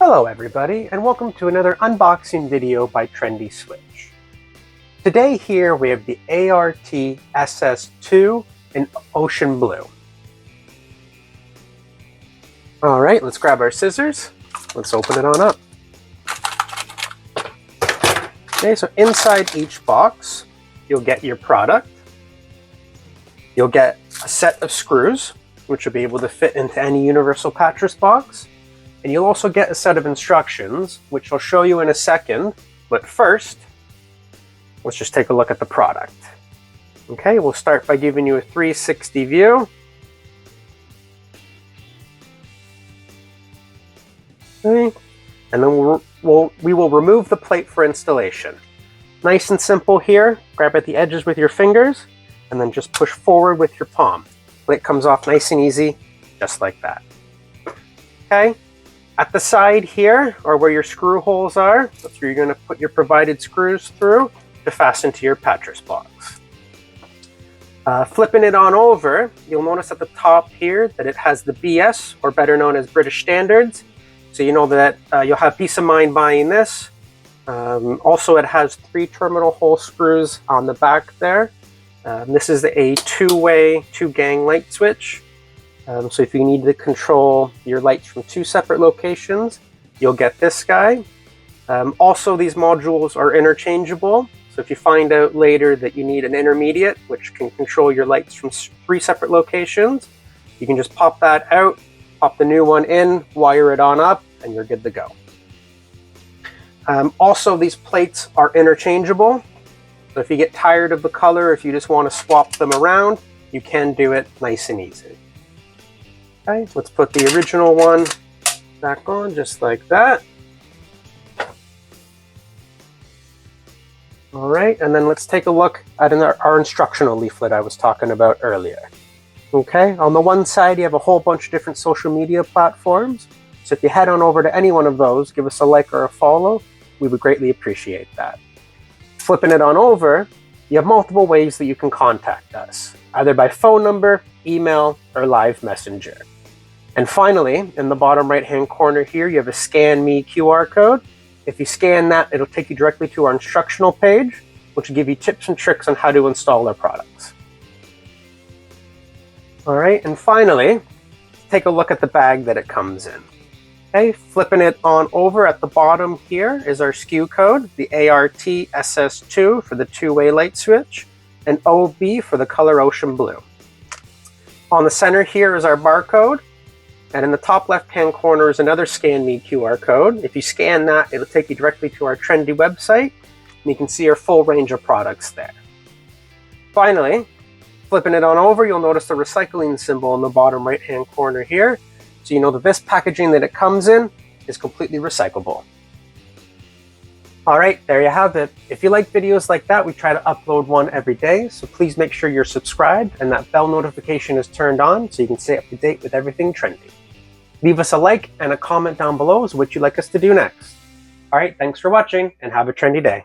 Hello everybody, and welcome to another unboxing video by Trendi Switch. Today here we have the ART-SS2 in Ocean Blue. Alright, let's grab our scissors. Let's open it on up. Okay, so inside each box, you'll get your product. You'll get a set of screws, which will be able to fit into any universal pattress box. And you'll also get a set of instructions, which I'll show you in a second. But first, let's just take a look at the product. Okay, we'll start by giving you a 360 view. Okay, and then we will remove the plate for installation. Nice and simple here. Grab at the edges with your fingers, and then just push forward with your palm. Plate comes off nice and easy, just like that. Okay. At the side here, or where your screw holes are, that's where you're going to put your provided screws through to fasten to your pattress box. Flipping it on over, you'll notice at the top here that it has the BS, or better known as British Standards. So you know that you'll have peace of mind buying this. Also, it has 3 terminal hole screws on the back there. This is a two-way, 2-gang light switch. So if you need to control your lights from 2 separate locations, you'll get this guy. Also, these modules are interchangeable. So if you find out later that you need an intermediate, which can control your lights from 3 separate locations, you can just pop that out, pop the new one in, wire it on up, and you're good to go. Also, these plates are interchangeable. So if you get tired of the color, if you just want to swap them around, you can do it nice and easy. Okay, let's put the original one back on just like that. All right, and then let's take a look at our instructional leaflet I was talking about earlier. Okay, on the one side you have a whole bunch of different social media platforms. So if you head on over to any one of those, give us a like or a follow, we would greatly appreciate that. Flipping it on over, you have multiple ways that you can contact us, either by phone number, email, or live messenger. And finally, in the bottom right-hand corner here, you have a Scan Me QR code. If you scan that, it'll take you directly to our instructional page, which will give you tips and tricks on how to install our products. All right, and finally, take a look at the bag that it comes in. Okay, flipping it on over at the bottom here is our SKU code, the ART-SS2 for the 2-way light switch, and OB for the color Ocean Blue. On the center here is our barcode. And in the top left-hand corner is another Scan Me QR code. If you scan that, it'll take you directly to our Trendi website, and you can see our full range of products there. Finally, flipping it on over, you'll notice the recycling symbol in the bottom right-hand corner here. So you know that this packaging that it comes in is completely recyclable. All right, there you have it. If you like videos like that, we try to upload one every day. So please make sure you're subscribed and that bell notification is turned on so you can stay up to date with everything trendy. Leave us a like and a comment down below as what you'd like us to do next. All right, thanks for watching and have a trendy day.